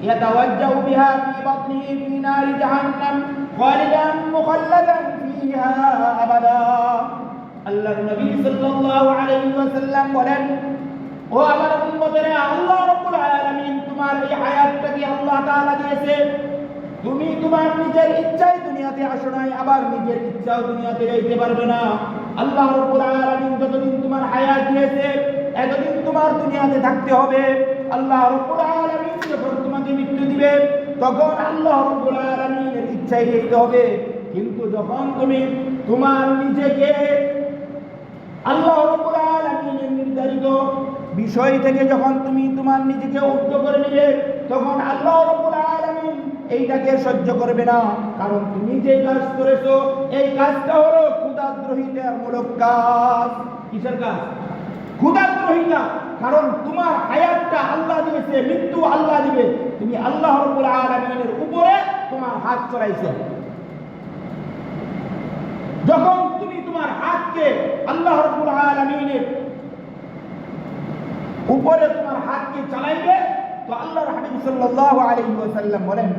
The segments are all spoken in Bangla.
يتوجه بها في بطنه في نار جهنم خالدا مخلدا فيها أبدا আল্লাহর নবী সাল্লাল্লাহু আলাইহি ওয়াসাল্লাম বলেন, ও আমার উম্মতেরা, আল্লাহ রাব্বুল আলামিন তোমার এই হায়াতটাকে আল্লাহ তাআলা দিয়েছে। তুমি তোমার নিজের ইচ্ছায় দুনিয়াতে আসো নাই, আবার নিজের ইচ্ছাও দুনিয়াতে যাইতে পারবে না। আল্লাহ রাব্বুল আলামিন যতদিন তোমার হায়াত দিয়েছে এতদিন তোমার দুনিয়াতে থাকতে হবে। আল্লাহ রাব্বুল আলামিন যখন তোমাকে মৃত্যু দিবে তখন আল্লাহ রাব্বুল আলামিনের ইচ্ছায় যেতে হবে। কিন্তু যখন তুমি তোমার নিজেকে আল্লাহ রাব্বুল আলামিনের নির্ধারিত বিষয় থেকে যখন তুমি তোমার নিজেকে উদ্ধ করে নিবে তখন আল্লাহ রাব্বুল আলামিন এইটাকে সহ্য করবে না। কারণ তুমি যে কাজ করেছো এই কাজটা হলো ক্ষুধাদ্রোহিতার মূলক কাজ। কিসের কাজ? ক্ষুধাদ্রোহিতা। কারণ তোমার হায়াতটা আল্লাহ দিয়েছে, মৃত্যু আল্লাহ দিবে, তুমি আল্লাহ রাব্বুল আলামিনের উপরে তোমার হাত চড়াইছো। যখন তুমি তোমার হাতকে আল্লাহ রাব্বুল আলামিনের উপরে তোমার হাতকে চালাইবে তো আল্লাহর হাবিব সাল্লাল্লাহু আলাইহি ওয়াসাল্লাম বলেন,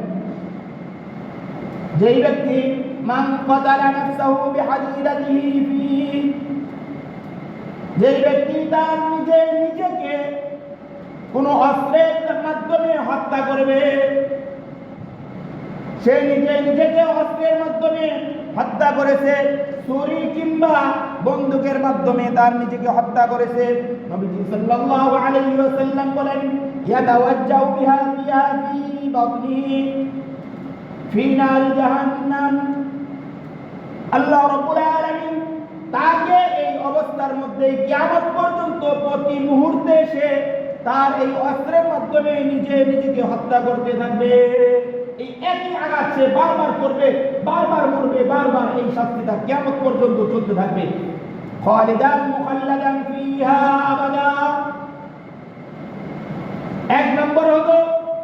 যেই ব্যক্তি মান কাতালা নাফসাহু বিহাদিদাতিহি ফি, যেই ব্যক্তি তার নিজেকে কোন অস্ত্রের মাধ্যমে হত্যা করবে, সে নিজেকে অস্ত্রের মাধ্যমে হত্যা করেছে, ছুরি কিংবা বন্দুকের মাধ্যমে তার নিজেকে হত্যা করেছে। নবীজি সাল্লাল্লাহু আলাইহি ওয়াসাল্লাম বলেন, ইয়াতাওয়াজ্জাহু বিহা ফি বাতনিহি ফি নার জাহান্নাম। আল্লাহ রাব্বুল আলামিন তাকে এই অবস্থার মধ্যে কিয়ামত পর্যন্ত প্রতি মুহূর্তে সে তার এই অস্ত্রের মাধ্যমে নিজেকে হত্যা করতে থাকবে। এই একই আঘাত সে বারবার করবে, বারবার মরবে, বারবার এই শাস্তিটা কিয়ামত পর্যন্ত চলতে থাকবে। খালিদান মুখাল্লাদান ফিহা আবাদা। এক নম্বর হলো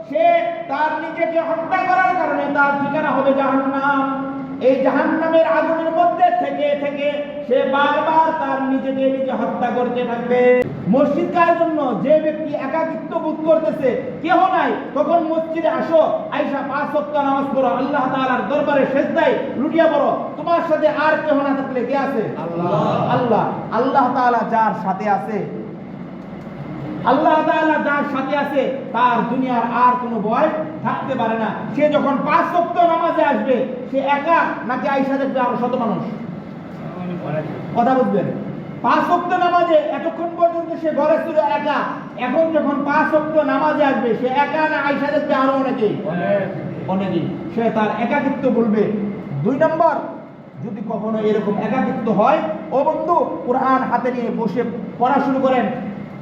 সে তার নিজেকে হত্যা করার কারণে তার ঠিকানা হবে জাহান্নাম। এই জাহান্নামের আগুনের মধ্যে থেকে থেকে সে বারবার তার নিজে হত্যা করতে থাকবে। মসজিদ কার জন্য? যে ব্যক্তি একাকিত্ব বোধ করতেছে, কেহ নাই, তখন মসজিদে আসো, আইসা 5 ওয়াক্ত নামাজ পড়ো, আল্লাহ তাআলার দরবারে সিজদায় লুটিয়ে পড়ো। তোমার সাথে আর কেহ না থাকলে কে আছে? আল্লাহ। আল্লাহ তাআলা যার সাথে আছে, আল্লাহ তাআলা যার সাথে আছে তার দুনিয়ার আর কোনো ভয় থাকতে পারে না। সে যখন 5 ওয়াক্ত নামাজে আসবে সে একা নাকি আয়েশা দেখবে আরো শত মানুষ? কথা বুঝবেন? 5 ওয়াক্ত নামাজে এতক্ষণ পর্যন্ত সে ঘরে ছিল একা, এখন যখন 5 ওয়াক্ত নামাজে আসবে সে একা না আয়েশা দেখবে আরো অনেকেই। সে তার একাকিত্ব বলবে। 2 নম্বর, যদি কখনো এরকম একাকিত্ব হয়, ও বন্ধু কোরআন হাতে নিয়ে বসে পড়া শুরু করেন।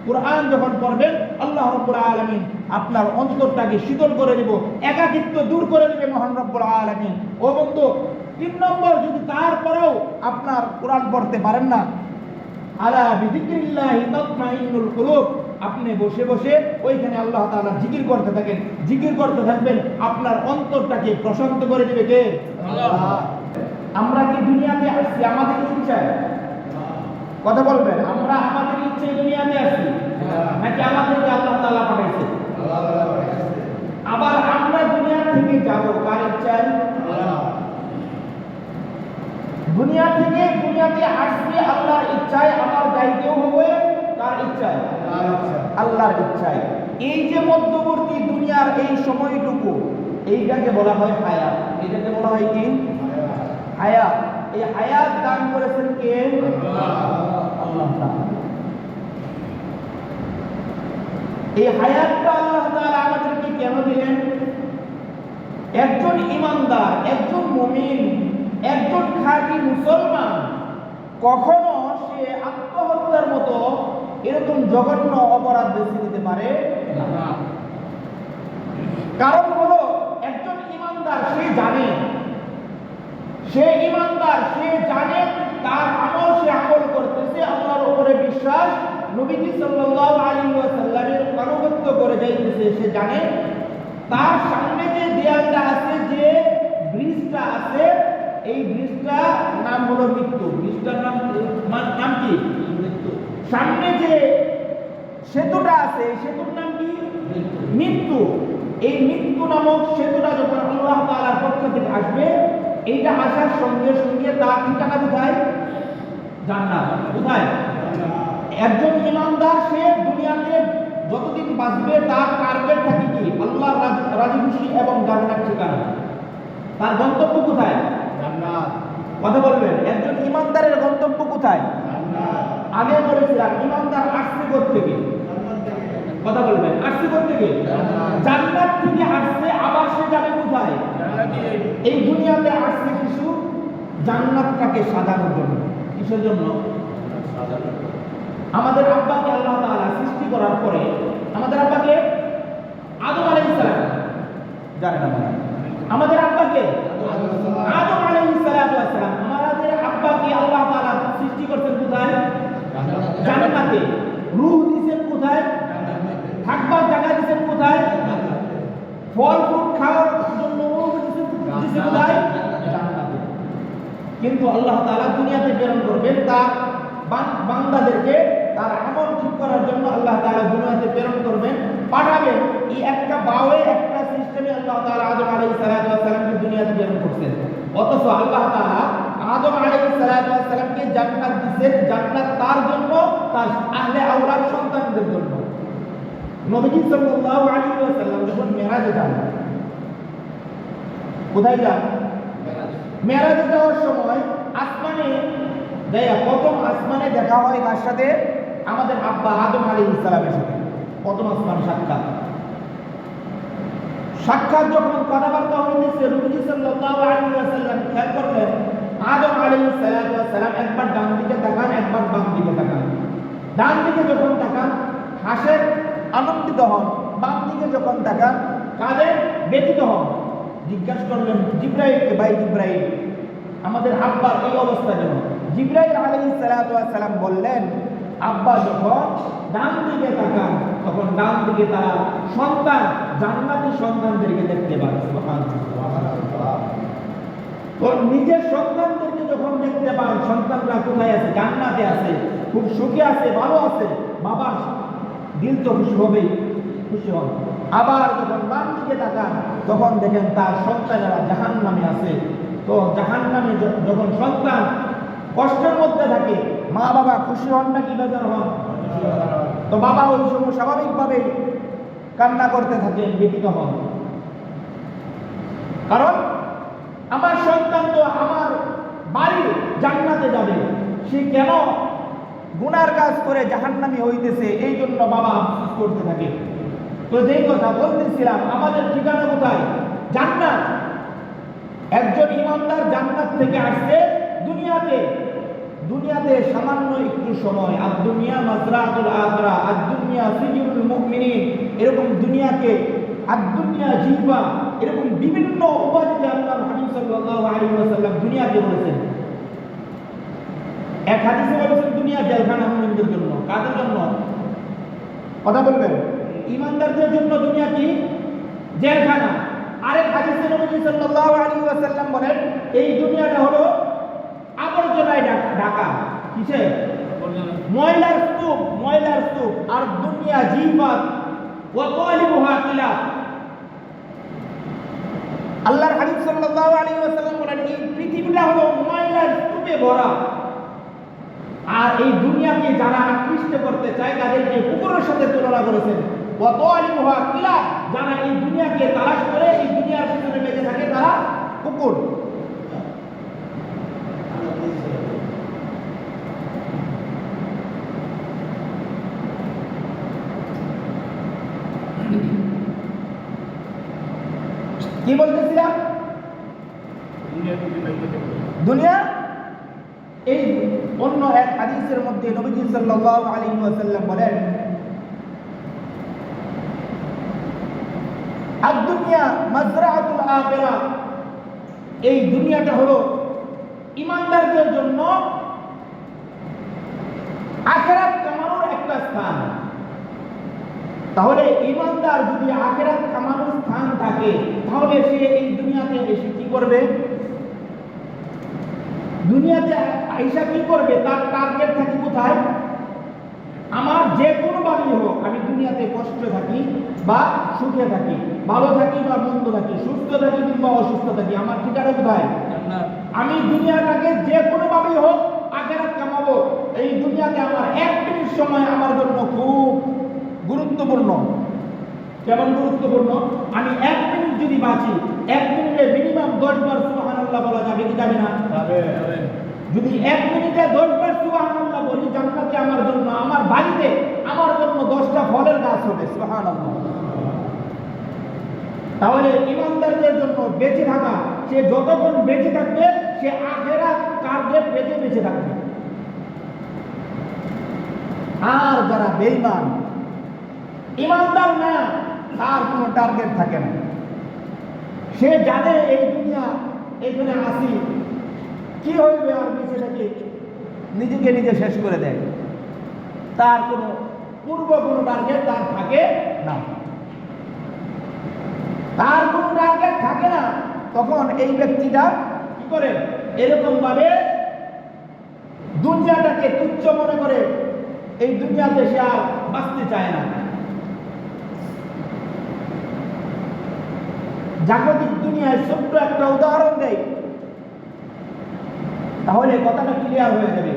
কোরআন যখন পড়বেন আল্লাহ রাব্বুল আলামিন আপনার অন্তরটাকে শীতল করে দেব, একাকিত্ব দূর করে দেবে মহান রাব্বুল আলামিন। ও বন্ধু 3 নম্বর, যদি তারপরেও আপনার কোরআন পড়তে পারেন না, আলা বিযিকরিল্লাহি তাতমাইন্নুল কুলুব, আপনি বসে বসে ওইখানে আল্লাহ তাআলা জিকির করতে থাকেন, জিকির করতে থাকবেন, আপনার অন্তরটাকে প্রশান্ত করে দিবে কে? আল্লাহ। আমরা কি দুনিয়াতে আসছি আমাদের ইচ্ছায়? কথা বলবেন, আমরা আমাদের ইচ্ছায় দুনিয়াতে আসছি নাকি আমাদেরকে আল্লাহ তাআলা পাঠাইছে? আবার আমরা দুনিয়া থেকে যাব কার ইচ্ছায়? দুনিয়া থেকে দুনিয়াতে আসছি আল্লাহর ইচ্ছায়, আবার যাইতেও হবে কার ইচ্ছায়? আল্লাহর ইচ্ছায়। এই যে মধ্যবর্তী দুনিয়ার এই সময়টুকু, এইটাকে বলা হয় হায়াত। এটাকে বলা হয় কি? হায়াত। এই হায়াত দান করেছেন কে? আল্লাহ তাআলা। এই হায়াতটা আল্লাহ তাআলা আমাদেরকে কেন দিলেন? একজন ঈমানদার, একজন মুমিন, একজন খাঁটি মুসলমান কখনো সে আত্মহত্যার মতো এরকম জঘন্য অপরাধ বেছে নিতে পারে না। কারণ হলো একজন ঈমানদার সে জানে, সে ঈমানদার সে জানে তার আমল সে আমল করতেছে আল্লাহর উপরে বিশ্বাস, নবীজি সাল্লাল্লাহু আলাইহি ওয়াসাল্লামের আনুগত্য করে যাইতেছে। সে জানে তার সামনে যে দেয়ালটা আছে, যে ব্রিজটা আছে, এই ব্রিজটার নাম হলো মৃত্যু। ব্রিজটার নাম কি? মৃত্যু। সামনে যে সেতুটা আছে, সেতুর নাম কি? মৃত্যু। এই মৃত্যু নামক সেতুটা যখন আল্লাহ তাআলার পক্ষ থেকে আসবে, এইটা আসার সঙ্গে সঙ্গে তার ঠিকানা কোথায়? জান্নাত। কোথায়? একজন ইমানদার সে দুনিয়াতে যতদিন বাঁচবে তার টার্গেট থাকে কি? আল্লাহর রাজি খুশি এবং জান্নাত ঠিকানা। তার গন্তব্য কোথায়? জান্নাত। কথা বলবেন, একজন ইমানদারের গন্তব্য কোথায়? জান্নাত। আগে বলেছিলাম ইমানদার আসছে কোত্থেকে? কথা বলবেন, আসছে কোত্থেকে? জান্নাত থেকে আসছে, আবার সে যাবে কোথায়? এই দুনিয়াতে আসছে কিছু জান্নাতটাকে সাজানোর জন্য। কিসের জন্য? আমাদের আব্বাকে আল্লাহ তাআলা সৃষ্টি করার পরে, আমাদের আব্বাকে আদম আলাইহিস সালাম, জানেন না? আমাদের আব্বাকে আদম আলাইহিস সালাম, আমাদের আব্বাকে আল্লাহ তাআলা সৃষ্টি করতেন কোথায়? জান্নাতে। রূহ দিয়েছেন কোথায়? থাকবার জায়গা দিয়েছেন কোথায়? ফল ফ্রুট খাওয়ার জন্য দিয়েছেন কোথায়? জান্নাতে। কিন্তু আল্লাহ তাআলা দুনিয়াতে প্রেরণ করবেন তার বান্দাদেরকে তার আমল ঠিক করার জন্য। আল্লাহ তাআলা দুনিয়াতে প্রেরণ করবেন, পাঠাবেন। এই একটা বাওয়ে একটা সিস্টেমে আল্লাহ তাআলা আদম আলাইহিস সালামকে দুনিয়াতে প্রেরণ করছেন। অথচ আল্লাহ তাআলা আদম আলাইহিস সালামকে জান্নাত দিয়েছেন। জান্নাত তার জন্য, তার আহলে আওলাদ সন্তানদের জন্য। নবীজি সাল্লাল্লাহু আলাইহি ওয়াসাল্লাম যখন মেরাজে যান, কোথায় যান? মেরাজে যাওয়ার সময় আসমানে প্রথম আসমানে দেখা হয় কার সাথে? আমাদের আব্বা আদম আলাইহিস সালামের সাথে। প্রথম আসমান সাক্ষাৎ যখন কথাবার্তা হইতেছে, নবীজি সাল্লাল্লাহু আলাইহি ওয়াসাল্লাম খেয়াল করলেন আদম আলাইহিস সালাম একবার ডান দিকে তাকান, একবার বাম দিকে তাকান। ডান দিকে যখন তাকান হাসেন, আনন্দিত হন। বাম দিকে যখন তাকান কাঁদে, ব্যথিত হন। জিজ্ঞাসা করলেন জিবরাইলকে, ভাই জিবরাইল, আমাদের আব্বার এই অবস্থা কেন? জিবরাইল আলাইহিস সালাম বললেন, আব্বা যখন ডান দিকে তাকান তখন ডান দিকে তারা সন্তান, জান্নাতি সন্তানদেরকে দেখতে পায়। সুবহানাল্লাহ। তো নিজের সন্তানদেরকে যখন দেখতে পান, সন্তানরা কোথায় আছে? জান্নাতে আছে, খুব সুখে আছে, ভালো আছে। বাবার দিল তো খুশি হবেই, খুশি হন। আবার যখন বাম দিকে তাকান তখন দেখেন তার সন্তানেরা জাহান্নামে আছে। তো জাহান্নামে যখন সন্তান কষ্টের মধ্যে থাকে, মা বাবা খুশি হন না কি বেজার হন? তো বাবা ওই সময় স্বাভাবিকভাবে কান্না করতে থাকেন, ব্যথিত হন। কারণ আমার সন্তান তো আমার বাড়ি জান্নাতে যাবে, সে কেন গুনার কাজ করে জাহান্নামী হইতেছে, এই জন্য বাবা আফসোস করতে থাকে। তো যেই কথা বলতেছিলাম, আমাদের ঠিকানা কোথায়? জান্নাত। একজন ইমানদার জান্নাত থেকে আসছে দুনিয়াতে। দুনিয়াতে সামান্য একটু সময়, আর দুনিয়া মাজরাতুল আখিরা, আর দুনিয়া সিজনুল মুমিনিন, এরকম দুনিয়াকে আর দুনিয়া জিহ্বা, এরকম বিভিন্ন উপাধিতে আল্লাহর হাবিব সাল্লাল্লাহু আলাইহি ওয়াসাল্লাম দুনিয়াকে বলেছেন। এক হাদিসে বলেছেন দুনিয়া জেলখানা মুমিনদের জন্য। কাদের জন্য? কথা বলবেন। ইমানদারদের জন্য দুনিয়া কি? জেলখানা। আরেক হাদিসে নবী সাল্লাল্লাহু আলাইহি ওয়াসাল্লাম বলেন এই দুনিয়াটা হলো আবর্জনায় ঢাকা। কিসে? ময়লার স্তূপ, ময়লার স্তূপ। আর দুনিয়া জিহ্বাত ওয়া তালিবুহা কিলাব। আল্লাহর হাবিব সাল্লাল্লাহু আলাইহি ওয়াসাল্লাম বলেন এই পৃথিবীটা হলো ময়লার স্তূপে ভরা। আর এই দুনিয়াকে যারা আকৃষ্ট করতে চায় তাদেরকে কুকুরের সাথে তুলনা করেছেন। ওয়া তালিবুহা কিলাব, যারা এই দুনিয়াকে তালাশ করে এই দুনিয়ার পিছনে বেঁচে থাকে তারা কুকুর। কি বলতেছিলাম? দুনিয়া। এই অন্য এক হাদিসের মধ্যে নবীজি সাল্লাল্লাহু আলাইহি ওয়াসাল্লাম বলেন আদ-দুনিয়া মাজরাআতুল আখিরা, এই দুনিয়াটা হলো ইমানদারদের জন্য আখিরাত কামানোর একটা স্থান। তাহলে ইমানদার যদি আখিরাত কামানোর স্থান থাকে তাহলে সে এই দুনিয়াতে এসে কি করবে? দুনিয়াতে আইসা কি করবে? তার টার্গেট থাকে কোথায়? আমার যে কোনো ভাবেই হোক, আমি দুনিয়াতে কষ্টে থাকি বা সুখে থাকি, ভালো থাকি বা মন্দ থাকি, সুস্থ থাকি কিংবা অসুস্থ থাকি, আমার ঠিকানা কোথায়? আমি দুনিয়াটাকে যে কোনো ভাবেই হোক আখেরাত কামাবো। এই দুনিয়াতে আমার এক মিনিট সময় আমার জন্য খুব গুরুত্বপূর্ণ। কেমন গুরুত্বপূর্ণ? আমি এক মিনিট যদি বাঁচি, এক মিনিটে মিনিমাম 10 বার সুবহানাল্লাহ বলা যাবে কি যাবে না? যদি এক মিনিটে 10 বার সুবহানাল্লাহ বলি, জান্নাতে আমার জন্য, আমার বাড়িতে আমার জন্য 10টা ফলের গাছ হবে। সুবহানাল্লাহ। তাহলে ইমানদারদের জন্য বেঁচে থাকা, সে যতক্ষণ বেঁচে থাকবে সে আখেরাত টার্গেট বেঁচে বেঁচে থাকবে। আর যারা বেঈমান, ইমানদার না, তার কোনো টার্গেট থাকে না। সে জানে এই দুনিয়া এখানে আসি, কি হইবে আর বেঁচে থেকে নিজেকে নিজে শেষ করে দেয়। তার কোনো পূর্ব কোনো টার্গেট তার থাকে না, তার কোনো টার্গেট থাকে না। তখন এই ব্যক্তিটা কি করে? এরকম ভাবে দুনিয়াটাকে তুচ্ছ মনে করে এই দুনিয়াতে সে আর বাঁচতে চায় না। জাগতিক দুনিয়ায় ছোট্ট একটা উদাহরণ দেয়, তাহলে কথাটা ক্লিয়ার হয়ে যাবে।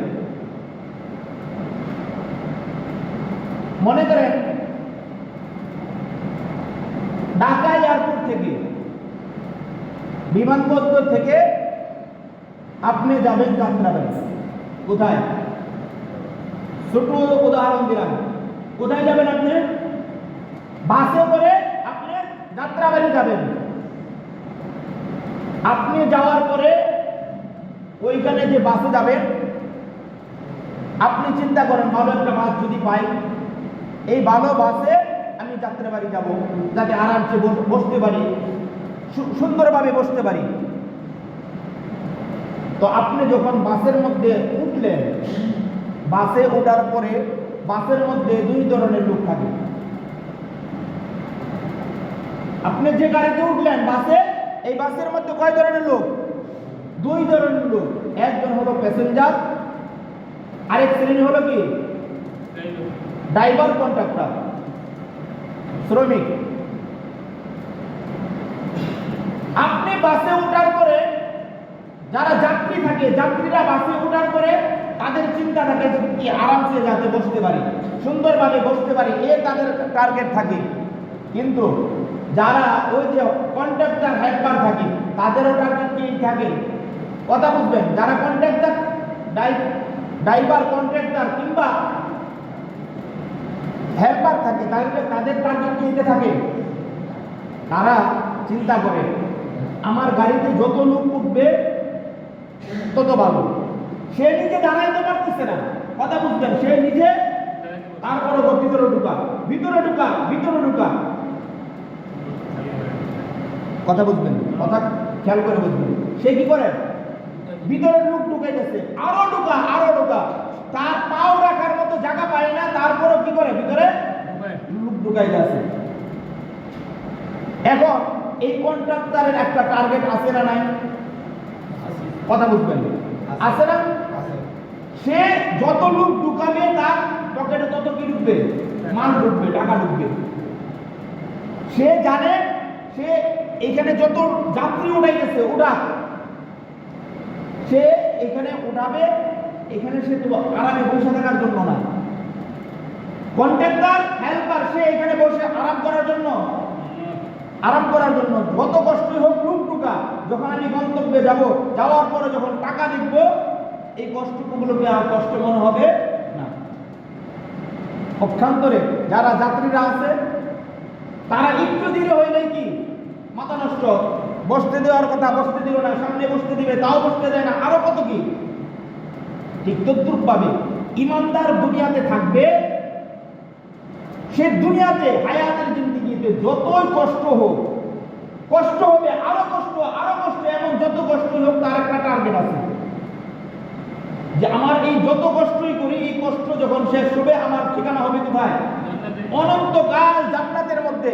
মনে করেন ঢাকা এয়ারপোর্ট থেকে, বিমানবন্দর থেকে আপনি যাবেন যাত্রাবাড়ি। কোথায়? ছোট উদাহরণ দিলাম। কোথায় যাবেন আপনি? বাসে করে আপনি যাত্রাবাড়ি যাবেন। আপনি যাওয়ার পরে ওইখানে যে বাসে যাবেন, আপনি চিন্তা করেন ভালো একটা বাস যদি পাই, এই ভালো বাসে আমি যাত্রাবাড়ি যাব, যাতে আরামসে বসতে পারি, সুন্দরভাবে বসতে পারি। তো আপনি যখন বাসের মধ্যে উঠলেন, বাসে ওঠার পরে বাসের মধ্যে দুই ধরনের লোক থাকে। আপনি যে গাড়িতে উঠলেন বাসে, এই বাসের মধ্যে কয় ধরনের লোক? দুই ধরনের লোক। একজন হলো প্যাসেঞ্জার, আরেক শ্রেণী হলো কি? ড্রাইভার, কন্ট্রাক্টর, শ্রমিক। আপনি বাসে ওঠার পরে যারা যাত্রী থাকে, যাত্রীরা বাসে ওঠার পরে তাদের চিন্তা থাকে কি আরামসে যাতে বসতে পারি, সুন্দরভাবে বসতে পারি, এ তাদের টার্গেট থাকে। কিন্তু যারা ওই যে কন্ট্রাক্টর হেল্পার থাকে, তাদেরও টার্গেট কি থাকে? কথা বুঝবেন? যারা কন্ট্রাক্টর, ড্রাইভার, কন্ট্রাক্টর কিংবা হেল্পার থাকে, তাদের টার্গেট কি থাকে? তারা চিন্তা করে আমার গাড়িতে যত লোক উঠবে তত ভালো। সে নিজে দাঁড়াইতে পারতেছে না, কথা বুঝবেন? সে নিজে, তারপরে ভিতরে ঢুকা, ভিতরে ঢুকা, ভিতরে ঢুকা। কথা বুঝবেন? কথা খেয়াল করে বুঝবেন। সে কি করে? ভিতরে লোক ঢুকাইতেছে, আরো ঢুকা, আরো ঢুকা। তার পাও রাখার মতো জায়গা পায় না, তারপরও কি করে? ভিতরে লোক ঢুকাইতেছে। এখন এই কন্ট্রাক্টরের একটা টার্গেট আছে না নাই? কথা বুঝবেন? আছে না? সে যত লোক ঢুকাবে তার পকেটে তত কি ঢুকবে? মাল ঢুকবে, টাকা ঢুকবে। সে জানে সে এখানে যত যাত্রী উঠাইতেছে ওটা সে এখানে উঠাবে, এখানে সে তো আরামে বসে থাকার জন্য না। কন্ট্রাক্টর, হেল্পার, সে এখানে বসে আরাম করার জন্য, আরাম করার জন্য যত কষ্টই হোক লুক টুকা। যখন আমি গন্তব্যে যাব, যাওয়ার পরে যখন টাকা দেখব, এই কষ্টগুলোকে আর কষ্ট মনে হবে না। পক্ষান্তরে যারা যাত্রীরা আছে, তারা একটু ধীরে হইলেই কি মাথা নষ্ট, বসতে দেওয়ার কথা বসতে দিল না, সামনে বসতে দিবে তাও বসতে দেয় না, আরো কত কি। ঠিক তদ্রুপ ভাবে ইমানদার দুনিয়াতে থাকবে, সে দুনিয়াতে হায়াতের জিন্দেগিতে যতই কষ্ট হোক, কষ্ট হবে, আরো কষ্ট, আরো কষ্ট, এমন যত কষ্ট হোক তার একটা টার্গেট আছে যে আমার এই যত কষ্টই করি, এই কষ্ট যখন শেষ হবে আমার ঠিকানা হবে কোথায়? অনন্তকাল জান্নাতের মধ্যে।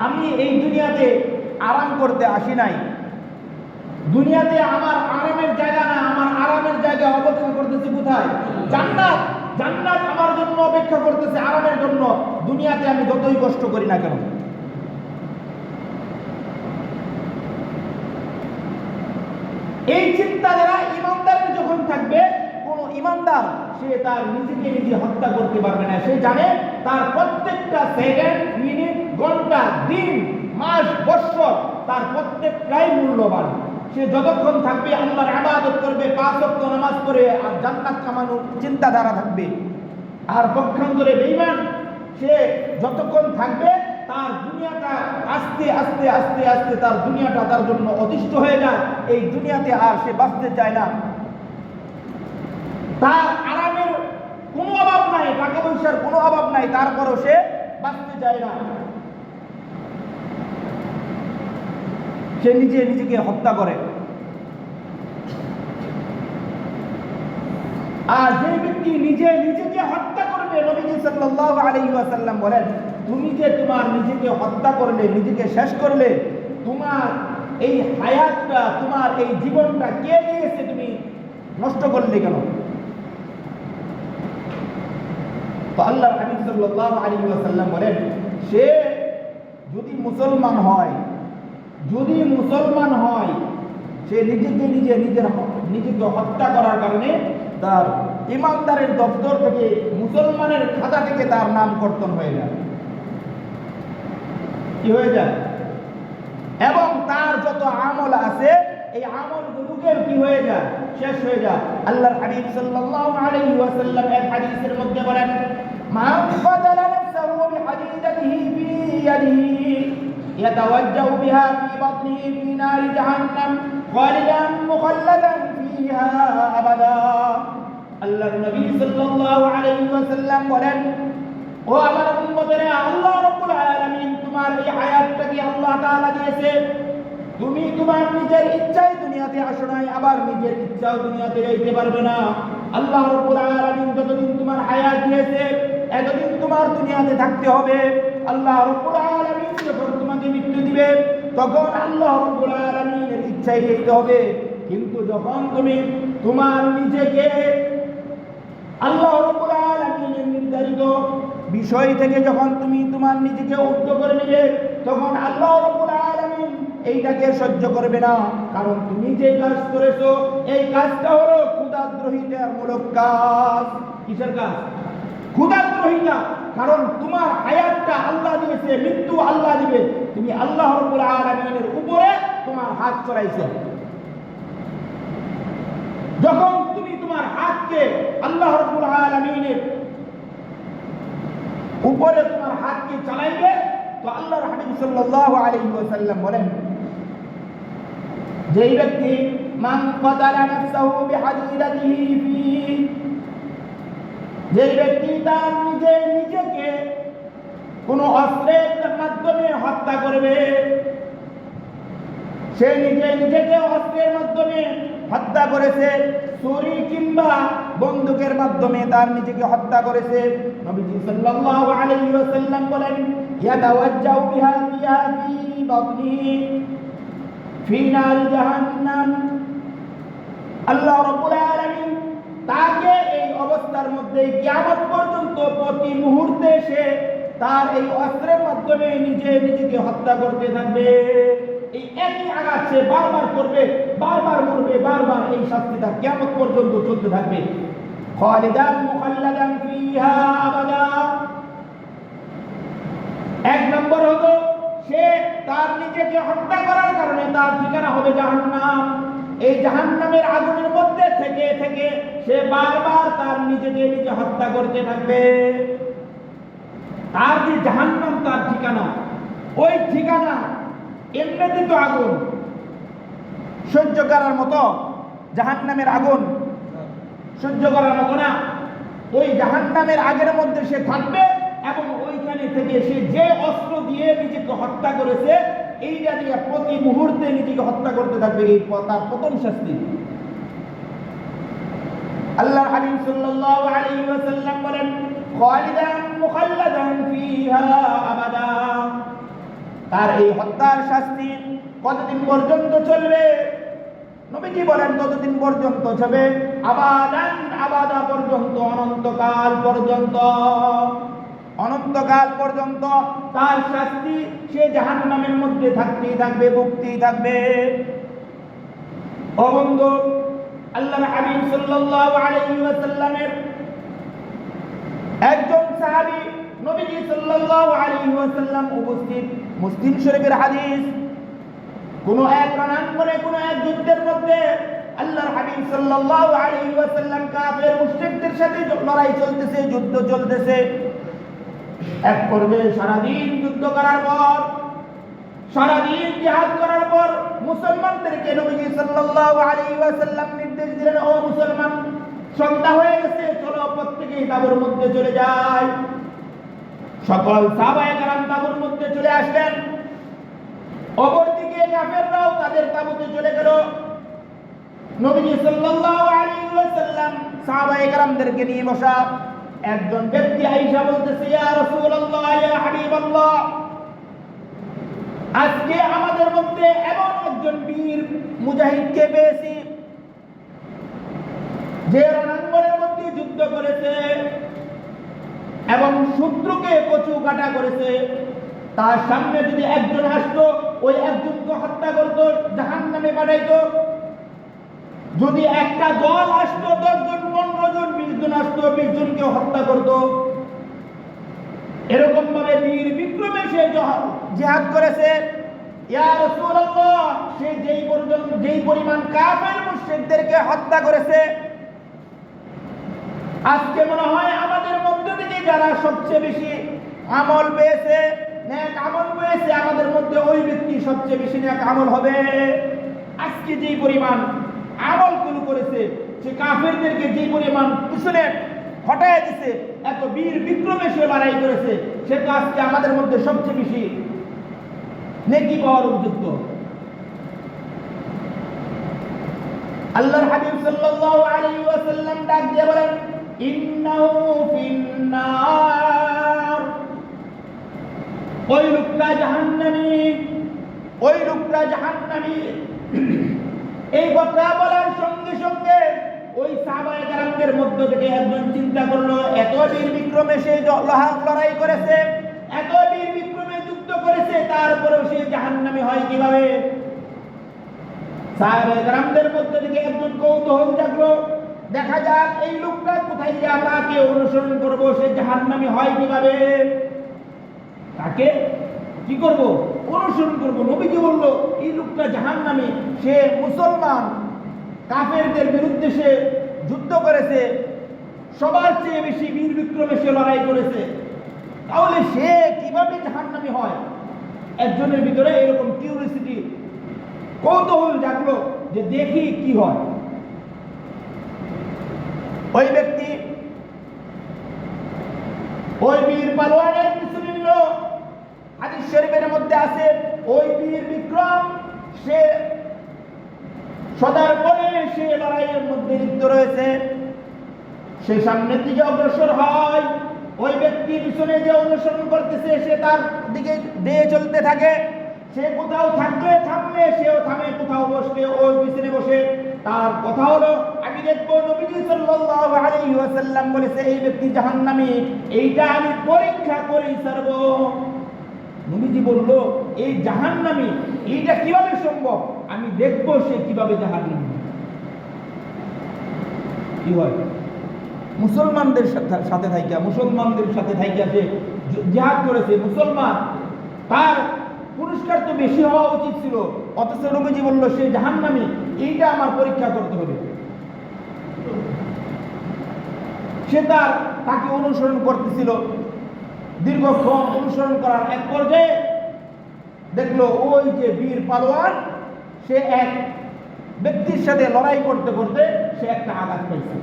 আমি এই দুনিয়াতে আরাম করতে আসি নাই, দুনিয়াতে আমার আরামের জায়গা না, আমার আরামের জায়গা অবস্থান করতেছি কোথায়? জান্নাত। জান্নাত আমার জন্য অপেক্ষা করতেছে আরামের জন্য, দুনিয়াতে আমি যতই কষ্ট করি না কেন। এই চিন্তাধারা ইমানদারের যখন থাকবে, কোন ইমানদার সে তার নিজেকে নিজে হত্যা করতে পারবে না। সে জানে তার প্রত্যেকটা সেকেন্ড, মিনিট, ঘন্টা, দিন, মাস, বৎসর তার প্রত্যেকটাই মূল্যবান। সে যতক্ষণ থাকবে আল্লাহর ইবাদত করবে, 5 ওয়াক্ত নামাজ পড়ে আর জান্নাত কামানোর চিন্তাধারা থাকবে। আর পক্ষান্তরে বেঈমান সে যতক্ষণ থাকবে তার দুনিয়াটা আস্তে আস্তে আস্তে আস্তে তার দুনিয়াটা তার জন্য অতিষ্ঠ হয়ে যায়। এই দুনিয়াতে আর সে বাঁচতে চায় না। তার আরামের কোনো অভাব নাই, টাকা পয়সার কোনো অভাব নাই, তারপরও সে বাঁচতে চায় না। সে নিজেকে হত্যা করে। আর যে ব্যক্তি নিজেকে হত্যা করবে, নবীজি সাল্লাল্লাহু আলাইহি ওয়াসাল্লাম বলেন, তুমি যে তোমার নিজেকে হত্যা করলে, নিজেকে শেষ করলে, তোমার এই হায়াতটা, তোমার এই জীবনটা কে দিয়েছে, তুমি নষ্ট করলে কেন? তো আল্লাহর হাবিব সাল্লাল্লাহু আলাইহি ওয়াসাল্লাম বলেন, সে যদি মুসলমান হয়, সে নিজেকে হত্যা করার কারণে তার ইমানদারের দপ্তর থেকে, মুসলমানের খাতা থেকে তার নাম কর্তন হয়ে যায়। কি হয়ে যায়? এবং তার যত আমল আছে এই আমলগুলোকে কি হয়ে যায়? শেষ হয়ে যায়। আল্লাহর হাবিব সাল্লাল্লাহু আলাইহি ওয়াসাল্লাম এক হাদিসের মধ্যে বলেন, মান কাতালা নাফসাহু বিহাদিদাতিহি ফি ইয়াদিহি ইয়াতাওয়াজ্জাহু বিহা ফি বাতনিহি ফি নারি জাহান্নাম খালিদান মুখাল্লাদান ফিহা আবাদা। আল্লাহর নবী সাল্লাল্লাহু আলাইহি ওয়াসাল্লাম বলেন, ও আমার উম্মতেরা, আল্লাহ রাব্বুল আলামিন তোমার এই হায়াতটাকে আল্লাহ তাআলা দিয়েছে। তুমি তোমার নিজের ইচ্ছায় দুনিয়াতে আসো নাই, আবার নিজের ইচ্ছাও দুনিয়াতে যাইতে পারবে না। আল্লাহ রাব্বুল আলামিন যতদিন তোমার হায়াত দিয়েছে, এতদিন তোমার দুনিয়াতে থাকতে হবে। আল্লাহ রাব্বুল আলামিন যখন তোমাকে মৃত্যু দিবে, তখন আল্লাহ রাব্বুল আলামিনের ইচ্ছায় যেতে হবে। কিন্তু যখন তুমি তোমার নিজেকে আল্লাহ রাব্বুল আলামিনের নির্ধারিত বিষয় থেকে যখন তুমি তোমার নিজেকে উদ্ধ করে নেবে, তখন আল্লাহ রাব্বুল আলামিন এইটাকে সহ্য করবে না। কারণ তুমি যে কাজ করেছো, এই কাজটা হলো ক্ষুধাদ্রোহিতার মূলক কাজ। কিসের কাজ? ক্ষুধাদ্রোহিতা। কারণ তোমার হায়াতটা আল্লাহ দিয়েছে, মৃত্যু আল্লাহ দিবে, তুমি আল্লাহ রাব্বুল আলামিনের উপরে তোমার হাত চড়াইছো। যখন তুমি তোমার হাতকে আল্লাহ রাব্বুল আলামিনের উপরে তোমার হাতকে চালাইবে, তো আল্লাহর হাবিব সাল্লাল্লাহু আলাইহি ওয়াসাল্লাম বলেন, যেই ব্যক্তি মান কাতালা নাফসাহু বিহাদিদাতিহি ফি, যেই ব্যক্তি তার নিজেকে কোন অস্ত্রের মাধ্যমে হত্যা করবে, সে নিজেকে অস্ত্রের মাধ্যমে হত্যা করেছে, ছুরি কিংবা বন্দুকের মাধ্যমে তার নিজেকে হত্যা করেছে। নবীজি সাল্লাল্লাহু আলাইহি ওয়াসাল্লাম বলেন, ইয়াতাওয়াজ্জাহু বিহা ফি বাতনিহি ফি নার জাহান্নাম। আল্লাহ রাব্বুল আলামিন তাকে এই অবস্থার মধ্যে কিয়ামত পর্যন্ত প্রতি মুহূর্তে সে তার এই অস্ত্রের মাধ্যমে নিজেকে হত্যা করতে থাকবে। এই একই আঘাত সে বারবার করবে, বারবার মরবে, বারবার এই শাস্তি তার কিয়ামত পর্যন্ত চলতে থাকবে। খালিদান মুখাল্লাদান ফিহা আবাদা। এক নম্বর হলো, সে তার নিজেকে হত্যা করার কারণে তার ঠিকানা হবে জাহান্নাম। এই জাহান্নামের আগুনের মধ্যে থেকে থেকে সে বারবার তার নিজেকে নিজে হত্যা করতে থাকবে। তার যে জাহান্নাম তার ঠিকানা, ওই ঠিকানা এমনিতে তো আগুন সহ্য করার মতো, জাহান্নামের আগুন সহ্য করার মতো না। ওই জাহান্নামের আগের মধ্যে সে থাকবে এবং ওইখানে থেকে সে যে অস্ত্র দিয়ে নিজেকে হত্যা করেছে, এইটা দিয়ে প্রতি মুহূর্তে নিজেকে হত্যা করতে থাকবে। এই তার প্রথম শাস্তি। আল্লাহর হাবিব সাল্লাল্লাহু আলাইহি ওয়াসাল্লাম বলেন, খালিদান মুখাল্লাদান ফিহা আবাদা। তার এই হত্যার শাস্তি কতদিন পর্যন্ত চলবে? নবীজি বলেন ততদিন পর্যন্ত যাবে, আবাদান আবাদা পর্যন্ত, অনন্তকাল পর্যন্ত, অনন্তকাল পর্যন্ত তার শাস্তি, সে জাহান্নামের মধ্যে থাকতেই থাকবে, ভুগতেই থাকবে। ও বন্ধু, আল্লাহর হাবিব সাল্লাল্লাহু আলাইহি ওয়াসাল্লামের একজন সাহাবী নবীজি সাল্লাল্লাহু আলাইহি ওয়াসাল্লাম উপস্থিত, মুসলিম শরীফের হাদিস। কোন এক রণাঙ্গনে, কোন এক যুদ্ধের মধ্যে আল্লাহর হাবিব সাল্লাল্লাহু আলাইহি ওয়াসাল্লাম কাফের মুশরিকদের সাথে লড়াই চলতেছে, যুদ্ধ চলতেছে। এক পর্যায়ে সারাদিন যুদ্ধ করার পর, সারাদিন জিহাদ করার পর মুসলমানদেরকে নবীজি সাল্লাল্লাহু আলাইহি ওয়াসাল্লাম নির্দেশ দিলেন, ও মুসলমান, সন্ধ্যা হয়ে গেছে, চলো প্রত্যেকেই তাঁবুর মধ্যে চলে যায়। সকল সাহাবায়ে কেরাম তাঁবুর মধ্যে চলে আসলেন। অপরদিকে কাফেররাও তাদের তাঁবুতে চলে গেল। নবীজি সাল্লাল্লাহু আলাইহি ওয়াসাল্লাম সাহাবায়ে কেরামদেরকে নিয়ে বসা। একজন ব্যক্তি আয়েশা বলতেছে, ইয়া রাসূলুল্লাহ, ইয়া হাবিবাল্লাহ, আজকে আমাদের মধ্যে এমন একজন বীর মুজাহিদকে পেয়েছি, যে রণাঙ্গনের মধ্যে যুদ্ধ করেছে এবং শত্রুকে কচু কাটা করেছে। তার সামনে যদি একজন আসতো, ওই একজনকে হত্যা করতো, জাহান্নামে পাঠাইতো। যদি একটা দল আসতো, 10 জন, 15 জন, 20 জন আসতো, 20 জনকে হত্যা করতো। এরকম ভাবে বীর বিক্রমে সে জিহাদ করেছে। ইয়া রাসূলুল্লাহ, সে যেই পরিমাণ কাফের মুশরিকদেরকে হত্যা করেছে, আজকে মনে হয় আমাদের মধ্য থেকে যারা সবচেয়ে বেশি আমল পেয়েছে, নেক আমল পেয়েছে, আমাদের মধ্যে ওই ব্যক্তি সবচেয়ে বেশি নেক আমল হবে। আজকে যেই পরিমাণ আমলগুলো করেছে, সে কাফেরদেরকে যেই পরিমাণ পিছনে হটায় দিছে, এত বীর বিক্রমে সে লড়াই করেছে, সে তো আজকে আমাদের মধ্যে সবচেয়ে বেশি নেকি পাওয়ার উপযুক্ত। আল্লাহর হাবিব সাল্লাল্লাহু আলাইহি ওয়াসাল্লাম ডাক দিয়ে বলেন, ইন্নাহু ফিন্নার, ওই লোকটা জাহান্নামী, ওই লোকটা জাহান্নামী। এই কথা বলার সঙ্গে সঙ্গে ওই সাহাবায়ে কেরামদের মধ্য থেকে একজন চিন্তা করলো, এত বীর বিক্রমে সে লড়াই করেছে, এত বীর বিক্রমে যুদ্ধ করেছে, তারপরেও সে জাহান্নামী হয় কিভাবে? সাহাবায়ে কেরামদের মধ্য থেকে একজন কৌতূহল জাগলো, দেখা যাক এই লোকটা কোথায় গিয়ে আমরা কে অনুসরণ করব, সে জাহান্নামী হয় কিভাবে? তাকে কি করব? অনুসরণ করব। নবীজি বলল, এই লোকটা জাহান্নামী, সে মুসলমান, কাফেরদের বিরুদ্ধে সে যুদ্ধ করেছে, সবার চেয়ে বেশি বীর বিক্রমে সে লড়াই করেছে, তাহলে সে কিভাবে জাহান্নামী হয়? একজনের ভিতরে এরকম কিউরিওসিটি, কৌতূহল জাগলো যে দেখি কি হয়। ওই ব্যক্তি ওই বীর পালোয়ানের পিছনে নিল। হাদিস শরীফের মধ্যে আছে, ওই বীর বিক্রম সে সদার পরে সে লড়াইয়ের মধ্যে লিপ্ত রয়েছে। সে সামনের দিকে অগ্রসর হয়, ওই ব্যক্তি পিছনে যে অনুসরণ করতেছে সে তার দিকে দিয়ে চলতে থাকে। সে কোথাও থাকলে থামলে সেও থামে, কোথাও বসলে ওই পিছনে বসে। তার কথা হলো, আমি দেখবো নবীজি সাল্লাল্লাহু আলাইহি ওয়াসাল্লাম বলেছে এই ব্যক্তি জাহান্নামী, এইটা আমি পরীক্ষা করেই ছাড়ব। নবীজি বলল, এই জাহান্নামী, এইটা কিভাবে সম্ভব? আমি দেখবো সে কিভাবে জাহান্নামী। কি হয়? মুসলমানদের সাথে থাইকা, মুসলমানদের সাথে থাইকা সে জিহাদ করেছে, মুসলমান, তার পুরস্কার তো বেশি হওয়া উচিত ছিল, অথচ নবীজি বলল সে জাহান্নামী, এইটা আমার পরীক্ষা করতে হবে। সে তাকে অনুসরণ করতেছিল। দীর্ঘক্ষণ অনুসরণ করার এক পর্যায়ে দেখলো ওই যে বীর পালোয়ান, সে এক ব্যক্তির সাথে লড়াই করতে করতে সে একটা আঘাত পাইছে।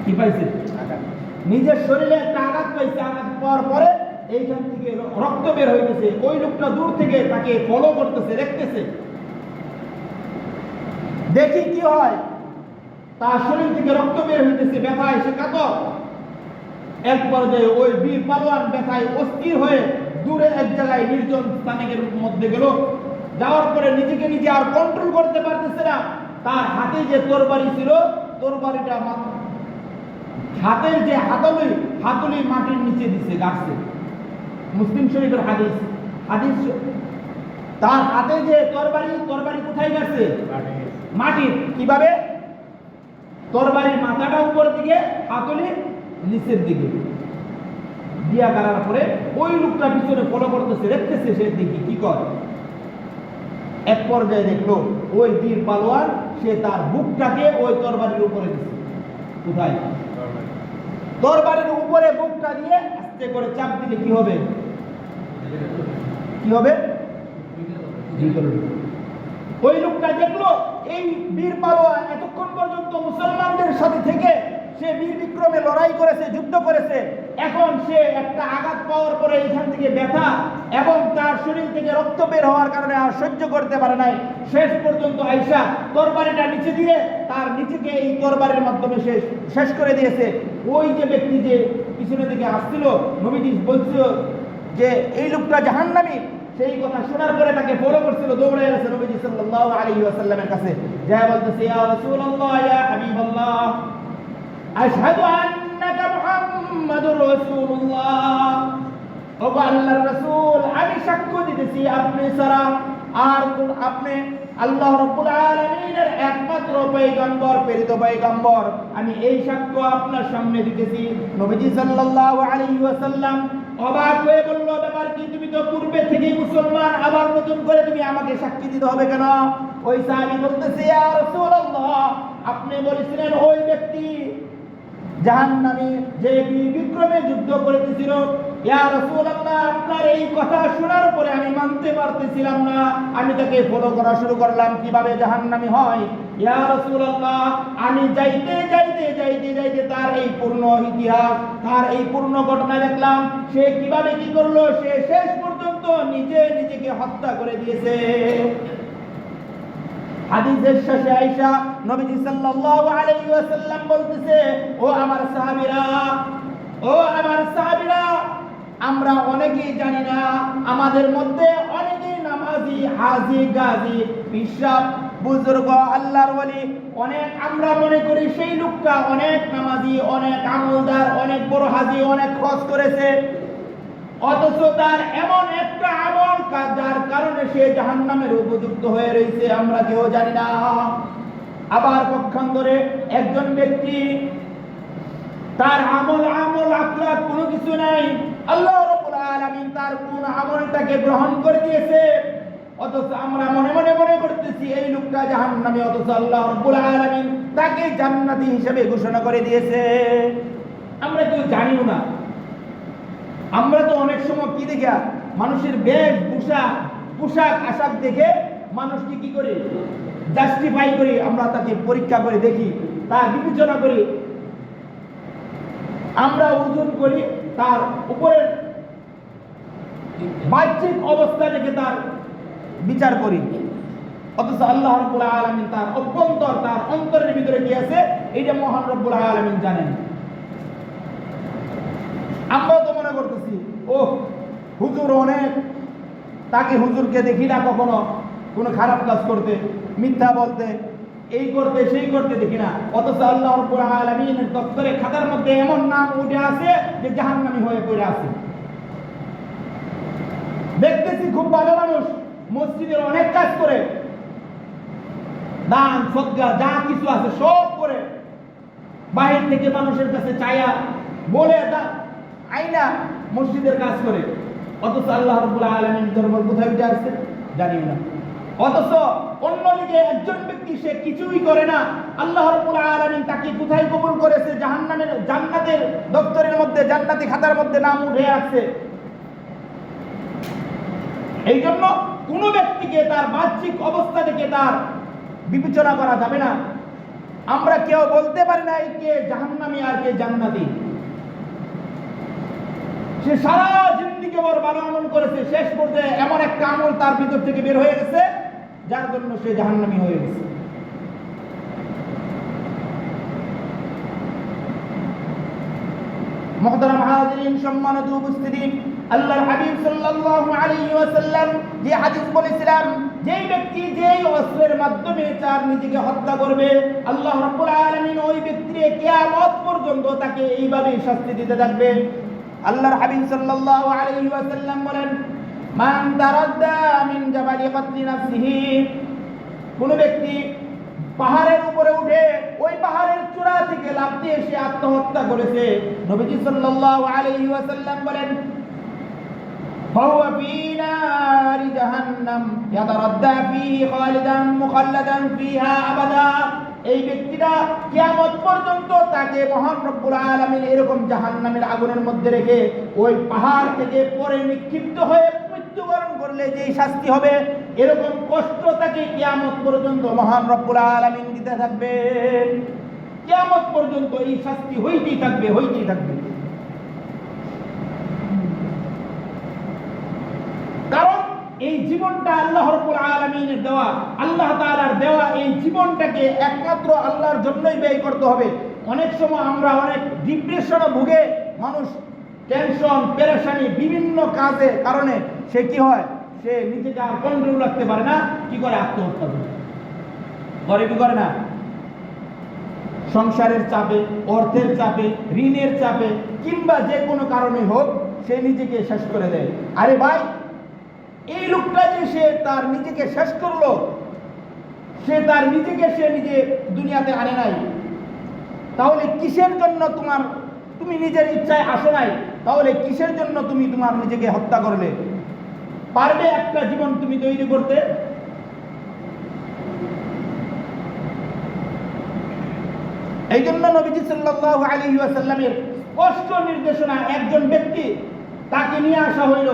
কি পাইছে? আঘাত। নিজের শরীরে একটা আঘাত পাইছে। আঘাত পাওয়ার পরে এইখান থেকে রক্ত বের হইতেছে। ওই লোকটা দূর থেকে তাকে ফলো করতেছে, দেখতেছে। দেখি কি হয়, তার শরীর থেকে রক্ত বের হইতেছে, ব্যথায় সে কাতর। এক পর্যায়ে ওই বীর পালোয়ান ব্যথায় অস্থির হয়ে দূরে এক জায়গায় নির্জন স্থানের মধ্যে গেল। যাওয়ার পরে নিজেকে নিজে আর কন্ট্রোল করতে পারতেছে না। তার হাতে যে তরবারি ছিল, তরবারিটা হাতের যে হাতুলি মাটির নিচে দিছে, গাছছে। মুসলিম শরীফের হাদিস তার হাতে যে তরবারি কোথায় গেছে? মাটির। কিভাবে? তরবারির মাথাটা উপর দিকে, হাতুলি নিচের দিকে দিয়া করার পরে ওই লোকটা পিছনে ফলো করতেছে, দেখতেছে সে দিকে কি করে। এক পর্যায়ে দেখলো ওই বীর পালোয়ান সে তার বুকটাকে ওই তরবারির উপরে দিচ্ছে। কোথায়? তরবারির উপরে বুকটা দিয়ে আস্তে করে চাপ দিলে কি হবে? কি হবে? ওই লোকটা দেখলো এই বীর পালোয়ান এতক্ষণ পর্যন্ত মুসলমানদের সাথে থেকে সে বীর বিক্রমে লড়াই করেছে, যুদ্ধ করেছে। এখন সে একটা আঘাত পাওয়ার পরে এখান থেকে ব্যথা এবং তার শরীর থেকে রক্ত বের হওয়ার কারণে আর সহ্য করতে পারে নাই। শেষ পর্যন্ত আয়েশা তরবারিটা নিচে দিয়ে তার নিজেকে এই তরবারির মাধ্যমে শেষ করে দিয়েছে। ওই যে ব্যক্তি যে পিছনে দিকে আসছিল, নবীজি বলছিল যে এই লোকটা জাহান্নামী, সেই কথা শোনার পরে তাকে ফলো করছিল, দৌড়ে গেছে নবীজি সাল্লাল্লাহু আলাইহি ওয়াসাল্লামের কাছে, যা বলতেছে ইয়া রাসূলুল্লাহ, ইয়া হাবিবাল্লাহ, আশহাদু আন্নাকা মুহাম্মাদুর রাসূলুল্লাহ। ও আল্লাহর রাসূল, আমি সাক্ষ্য দিতেছি আপনি ছাড়া আর আপনি আল্লাহ রাব্বুল আলামিনের একমাত্র পয়গম্বর, প্রেরিত পয়গম্বর। আমি এই সাক্ষ্য আপনার সামনে দিতেছি। নবীজি সাল্লাল্লাহু আলাইহি ওয়াসাল্লাম অবাক হয়ে বলল, ব্যাপার কি? তুমি তো পূর্বে থেকেই মুসলমান, আবার নতুন করে তুমি আমাকে সাক্ষী দিতে হবে কেন? ওই সাহাবী বলতেছে, ইয়া রাসূলুল্লাহ, আপনি বলেছিলেন ওই ব্যক্তি জাহান্নামী যে বিক্রমে যুদ্ধ করতেছিল। ইয়া রাসূলুল্লাহ, আপনার এই কথা শোনার পরে আমি মানতে পারতেছিলাম না, আমি তাকে ফলো করা শুরু করলাম কিভাবে জাহান্নামী হয়। ইয়া রাসূলুল্লাহ, আমি যাইতে তার এই পূর্ণ ইতিহাস, তার এই পূর্ণ ঘটনা দেখলাম, সে কিভাবে কি করলো, সে শেষ পর্যন্ত নিজেকে হত্যা করে দিয়েছে। হাদিসের শেষে আয়েশা নবীজি সাল্লাল্লাহু আলাইহি ওয়াসাল্লাম বলতেছে, ও আমার সাহাবীরা, আমরা অনেকেই জানি না, আমাদের মধ্যে অনেকেই নামাজি, হাজী, গাজী, পিশাব, বুজুর্গ, আল্লাহর ওলি অনেক, আমরা মনে করি সেই লোকটা অনেক নামাজি, অনেক আমলদার, অনেক বড় হাজী, অনেক খরচ করেছে, অথচ তার এমন একটা আমল যার কারণে সে জাহান্নামের উপযুক্ত হয়ে রয়েছে, আমরা কেউ জানি না। আবার পক্ষান্তরে একজন ব্যক্তি তার আমল আখলাক কোনো কিছু নাই, আল্লাহ রাব্বুল আলামিন তার কোন আমলটাকে গ্রহণ করে দিয়েছে, অথচ আমরা মনে করতেছি এই লোকটা জাহান্নামী, অথচ আল্লাহ রাব্বুল আলামিন তাকে জান্নাতি হিসেবে ঘোষণা করে দিয়েছে। আমরা কেউ জানিও না। আমরা তো অনেক সময় কি দেখি, মানুষের পোশাক আশাক দেখে মানুষকে কি করি, জাস্টিফাই করি, আমরা তাকে পরীক্ষা করে দেখি, তার বিবেচনা করি, আমরা ওজন করি, তার উপরের বাহ্যিক অবস্থা দেখে তার বিচার করি, অথচ আল্লাহ রাব্বুল আলামিন তার অভ্যন্তর, তার অন্তরের ভিতরে কি আছে, এইটা মহান রব্বুল আলামিন জানেন। আমরা তো মনে করতেছি ও হুজুর অনেক, তাকে হুজুরকে দেখি না কখনো কোনো খারাপ কাজ করতে, মিথ্যা বলতে, এই করতে সেই করতে দেখি না, অথচ আল্লাহ রাব্বুল আলামিনের দপ্তরে খাতার মধ্যে এমন নাম উঠে আছে যে জাহান্নামী হয়ে পড়ে আছে। দেখতেছি খুব ভালো মানুষ, মসজিদের অনেক কাজ করে, দান সদকা যা কিছু আছে সব করে, বাহির থেকে মানুষের কাছে চায়া বলে আইনা মসজিদের কাজ করে, অথচ আল্লাহ রাব্বুল আলামিনের দরবার কোথায় উঠে আসছে জানি না। অথচ অন্যদিকে একজন ব্যক্তি সে কিছুই করে না, আল্লাহ রাব্বুল আলামিন তাকে কোথায় কবুল করেছে, জান্নাতের দপ্তরের মধ্যে, জান্নাতি খাতার মধ্যে নাম উঠে আসছে। এই জন্য কোন ব্যক্তিকে তার বাহ্যিক অবস্থা থেকে তার বিবেচনা করা যাবে না। আমরা কেউ বলতে পারি না কে জাহান্নামী আর কে জান্নাতি। সে সারা জিন্দেগি বড় ভালো আমল করেছে, শেষ পর্যায়ে এমন একটা আমল তার ভিতর থেকে বের হয়ে গেছে যার জন্য সে জাহান্নামী হয়ে গেছে। মুহতারাম হাজিরিন, সম্মানিত উপস্থিতি, আল্লাহর হাবিব সাল্লাল্লাহু আলাইহি ওয়াসাল্লাম যে হাদিস বলেছিলেন, যেই ব্যক্তি যেই অস্ত্রের মাধ্যমে তার নিজেকে হত্যা করবে, আল্লাহ রাব্বুল আলামিন ওই ব্যক্তিকে কিয়ামত পর্যন্ত তাকে এইভাবে শাস্তি দিতে থাকবে। আল্লাহর হাবিব সাল্লাল্লাহু আলাইহি ওয়াসাল্লাম বলেন, মান তারাদ্দা মিন জাবালি কাতলি নাফসিহি, কোন ব্যক্তি পাহাড়ের উপরে উঠে ওই পাহাড়ের চূড়া থেকে লাফ দিয়ে সে আত্মহত্যা করেছে, নবীজি সাল্লাল্লাহু আলাইহি ওয়াসাল্লাম বলেন, ফাহুয়া ফি নারি জাহান্নাম ইয়াতারাদ্দা ফিহি খালিদান মুখাল্লাদান ফিহা আবাদা, এই ব্যক্তিটা কিয়ামত পর্যন্ত তাকে মহান রব্বুল আলামিন এরকম জাহান্নামের আগুনের মধ্যে রেখে ওই পাহাড় থেকে পরে নিক্ষিপ্ত হয়ে মৃত্যুবরণ করলে যে শাস্তি হবে, এরকম কষ্ট তাকে কিয়ামত পর্যন্ত মহান রব্বুল আলামিন দিতে থাকবে। কিয়ামত পর্যন্ত এই শাস্তি হইতেই থাকবে, হইতেই থাকবে। কারণ এই জীবনটা আল্লাহ রাব্বুল আলামিনের দেওয়া, আল্লাহ তাআলার দেওয়া এই জীবনটাকে একমাত্র আল্লাহর জন্যই ব্যয় করতে হবে। অনেক সময় আমরা অনেক ডিপ্রেশনে ভুগে মানুষ টেনশন পেরেশানি বিভিন্ন কাজের কারণে সে কি হয়, সে নিজেকে আর কন্ট্রোল রাখতে পারে না, কি করে আত্মহত্যা করে, কি করে না, সংসারের চাপে, অর্থের চাপে, ঋণের চাপে কিংবা যে কোনো কারণে হোক সে নিজেকে শেষ করে দেয়। আরে ভাই, এই লোকটা যে সে তার নিজেকে শেষ করলো, সে তার নিজেকে সে নিজে দুনিয়াতে আনে নাই, তাহলে কিসের জন্য তুমি নিজের ইচ্ছায় আসো নাই, তাহলে কিসের জন্য তুমি তোমার নিজেকে হত্যা করলে? পারবে একটা জীবন তুমি তৈরি করতে? এই জন্য নবীজি সাল্লাল্লাহু আলাইহি ওয়াসাল্লামের স্পষ্ট নির্দেশনা, একজন ব্যক্তি তাকে নিয়ে আসা হইল,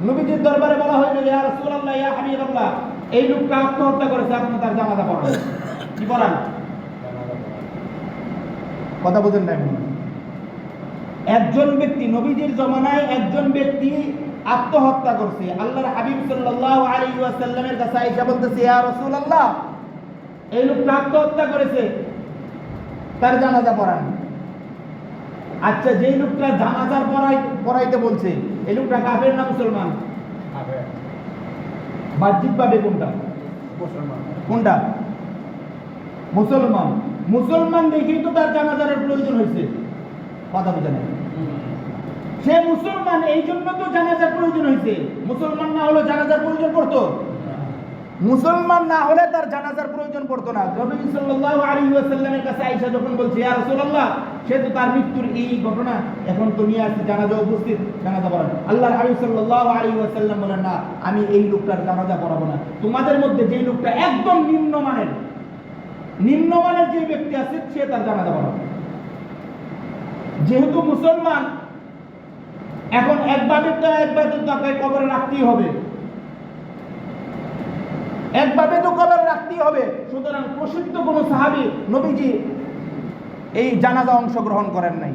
নবীজির দরবারে বলা হইল, ইয়া রাসূলুল্লাহ, ইয়া হাবিবাল্লাহ, এই লোকটা আত্মহত্যা করেছে, আপনি তার জানাজা পড়ান। কি পড়ান? কথা বুঝেন না? একজন ব্যক্তি, নবীজির জমানায় একজন ব্যক্তি আত্মহত্যা করছে। আল্লাহর হাবিব সাল্লাল্লাহু আলাইহি ওয়াসাল্লামের কাছে আয়েশা বলতেছে, ইয়া রাসূলুল্লাহ, এই লোকটা আত্মহত্যা করেছে, তার জানাজা পড়ান। আচ্ছা, যেই লোকটা জানাজার পড়াইতে বলছে, এই লোকটা কাফের না মুসলমান? বাহ্যিকভাবে কোনটা? কোনটা? মুসলমান। মুসলমান দেখেই তো তার জানাজার প্রয়োজন হয়েছে। কথা বুঝে না? সে মুসলমান, এই জন্য তো জানাজার প্রয়োজন হয়েছে। মুসলমান না হলে জানাজার প্রয়োজন পড়তো? মুসলমান না হলে তার জানাজার প্রয়োজন পড়তো না। নবী সাল্লাল্লাহু আলাইহি ওয়াসাল্লামের কাছে আয়েশা যখন বলছে, ইয়া রাসূলুল্লাহ, সে তো তার মৃত্যুর এই ঘটনা এখন তো নিয়ে আসছে, জানাজা উপস্থিত, জানাজা পড়ান। আল্লাহর হাবিব সাল্লাল্লাহু আলাইহি ওয়াসাল্লাম বলেন, না, আমি এই লোকটার জানাজা পড়াবো না। তোমাদের মধ্যে যে লোকটা একদম নিম্নমানের যে ব্যক্তি আছে, সে তার জানাজা পড়াবে। যেহেতু মুসলমান, এখন একভাবে তো তাকে কবরে রাখতেই হবে, একভাবে তো কবরে রাখতেই হবে। সুতরাং প্রসিদ্ধ কোন সাহাবী নবীজি এই জানাজা অংশগ্রহণ করেন নাই।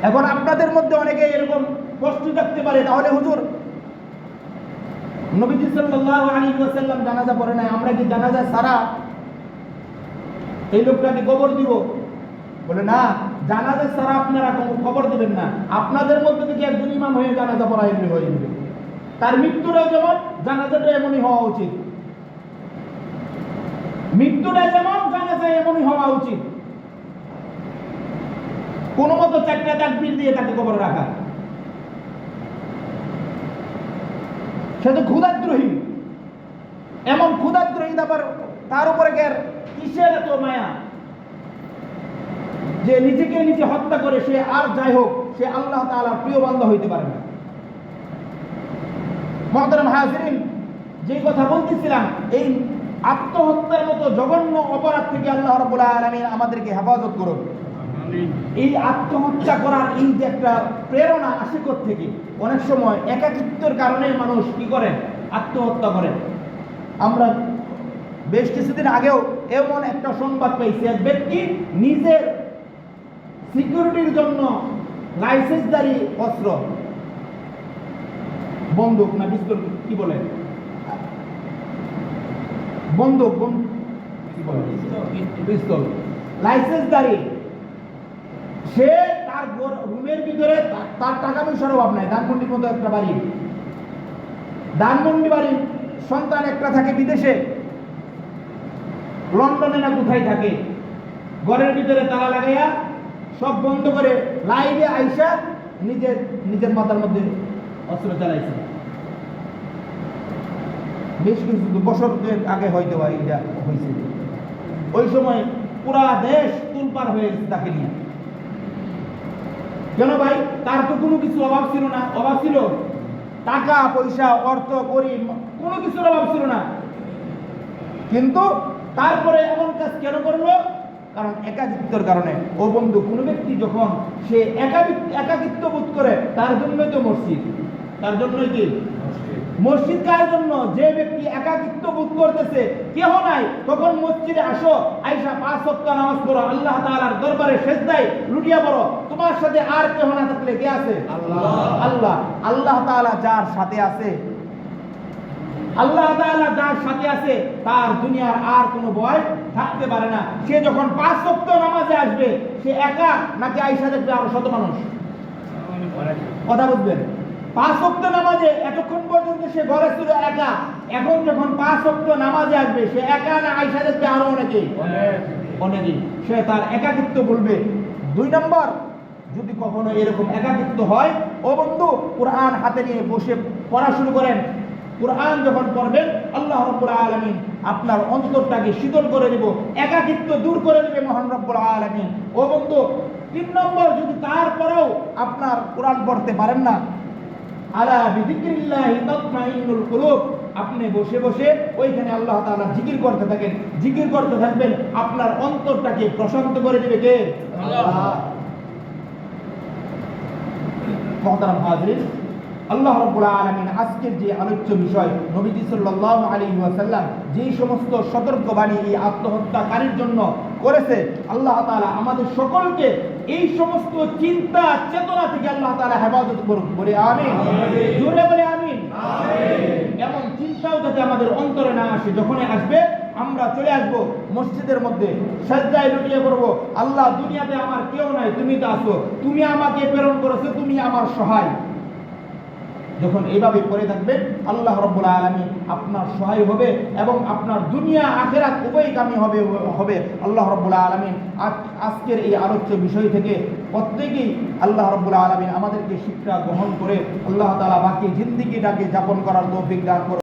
এখন আপনাদের মধ্যে অনেকে এরকম প্রশ্ন থাকতে পারে, তাহলে হুজুর, নবীজি সাল্লাল্লাহু আলাইহি ওয়াসাল্লাম জানাজা পড়ে নাই, আমরা কি জানাজা ছাড়া এই লোকটাকে কবর দিব? বলে না, জানাজা ছাড়া আপনারা কবর দিবেন না। আপনাদের মধ্যে থেকে একজন ইমাম হয়ে জানাজা পড়াই হয়ে যাবে। তার মৃত্যুটা যেমন, জানাজাটা এমনই হওয়া উচিত। মৃত্যুটা যেমন, জানাজা এমনই হওয়া উচিত। কোনো মতো চারটা তাকবীর দিয়ে তাকে কবরে রাখা, সে তো ক্ষুধাদ্রোহী। এমন ক্ষুধাদ্রোহী, আবার তার উপরে কিসের এত মায়া যে নিজেকে নিজে হত্যা করে সে আর যাই হোক, সে আল্লাহ তাআলার প্রিয় বান্দা হইতে পারে না। মুহতারাম হাজিরিন, যে কথা বলতেছিলাম, এই আত্মহত্যার মতো জঘন্য অপরাধ থেকে আল্লাহ রাব্বুল আলামিন আমাদেরকে হেফাজত করুন। এই আত্মহত্যা করার এই যে একটা প্রেরণা আসে থেকে, অনেক সময় একাকিত্বের কারণে মানুষ কি করে, আত্মহত্যা করে। আমরা বেশ কিছুদিন আগেও এমন একটা সংবাদ পাইছি, এক ব্যক্তি নিজের সিকিউরিটির জন্য লাইসেন্সধারী অস্ত্র, বন্দুক না পিস্তল, কি বলে, বন্দুক কি বলে, পিস্তল, লাইসেন্সধারী, সে তার রুমের ভিতরে তার টাকা পয়সার অভাব নাই। ধানমন্ডির মতো একটা বাড়ি, ধানমন্ডি বাড়ির সন্তান একটা থাকে বিদেশে, লন্ডনে না কোথায় থাকে, ঘরের ভিতরে তালা লাগাইয়া সব বন্ধ করে লাইভে আইসা নিজের মাথার মধ্যে অস্ত্র চালাইছে। বেশ কিছু বছর আগে হয়তো এটা হয়েছে। ওই সময় পুরা দেশ তুলপার হয়ে গেছে তাকে নিয়ে। কেন ভাই? তার তো কোনো কিছু অভাব ছিল না। অভাব ছিল টাকা পয়সা, অর্থ, করি, কোনো কিছুর অভাব ছিল না। কিন্তু তারপরে এমন কাজ কেন করলো? কারণ একাকিত্বের কারণে। ও বন্ধু, কোনো ব্যক্তি যখন সে একাকিত্ব বোধ করে, তার জন্যই তো মসজিদ। তার জন্যই কি মসজিদ? কার জন্য? যে ব্যক্তি একাকিত্ব বোধ করতেছে, কেহ নাই, তখন মসজিদে আসো, আইসা 5 ওয়াক্ত নামাজ পড়ো, আল্লাহ তাআলার দরবারে সেজদায় লুটিয়া পড়ো। তোমার সাথে আর কেহ না থাকলে কে আছে? আল্লাহ। আল্লাহ তাআলা যার সাথে আছে, আল্লাহ তাআলা যার সাথে আছে, তার দুনিয়ার আর কোনো ভয় থাকতে পারে না। সে যখন 5 ওয়াক্ত নামাজে আসবে, সে একা নাকি আইসা দেখবে আরো শত মানুষ? কথা বুঝবেন? 5 ওয়াক্ত নামাজে এতক্ষণ পর্যন্ত সে ঘরে ছিল একা, এখন যখন 5 ওয়াক্ত নামাজে আসবে, সে একা না আইসা দেখবে আরো অনেকেই? অনেকেই। সে তার একাকিত্ব বলবে। 2 নম্বর, যদি কখনো এরকম একাকিত্ব হয়, ও বন্ধু, কোরআন হাতে নিয়ে বসে পড়া শুরু করেন। কোরআন যখন পড়বেন, আল্লাহ রাব্বুল আলামিন আপনার অন্তরটাকে শীতল করে দেব, একাকিত্ব দূর করে দেবে মহান রব্বুল আলামিন। ও বন্ধু, 3 নম্বর, যদি তারপরেও আপনার কোরআন পড়তে পারেন না, আলা বিযিকরিল্লাহি তাতমাইন্নুল কুলুব, আপনি বসে বসে ওইখানে আল্লাহ তাআলা জিকির করতে থাকেন, জিকির করতে থাকবেন, আপনার অন্তরটাকে প্রশান্ত করে দেবে কে? আল্লাহ। মুহতারাম হাজিরিন, আল্লাহ রাব্বুল আলামিন আজকের যে আলোচ্য বিষয়, নবীজি সাল্লাল্লাহু আলাইহি ওয়াসাল্লাম যেই সমস্ত সতর্কবাণী এই আত্মহত্যাকারীর জন্য করেছে, আল্লাহ তাআলা আমাদের সকলকে এই সমস্ত চিন্তা চেতনা থেকে আল্লাহ তাআলা হেফাজত করুন। বলে আমিন। জোরে বলে আমিন। এমন চিন্তাও যাতে আমাদের অন্তরে না আসে। যখনই আসবে, আমরা চলে আসবো মসজিদের মধ্যে, সাজদায় লুটিয়ে পড়বো, আল্লাহ, দুনিয়াতে আমার কেউ নাই, তুমি তো আছো, তুমি আমাকে প্রেরণ করেছো, তুমি আমার সহায়। যখন এইভাবে পড়ে থাকবেন, আল্লাহ রাব্বুল আলামিন আপনার সহায় হবে এবং আপনার দুনিয়া আখিরাত উভয়গামী হবে। আল্লাহ রাব্বুল আলামিন আজকের এই আলোচ্য বিষয় থেকে প্রত্যেকেই আল্লাহ রাব্বুল আলামিন আমাদেরকে শিক্ষা গ্রহণ করে আল্লাহ তাআলা বাকি জিন্দেগিটাকে যাপন করার তৌফিক দান করুন।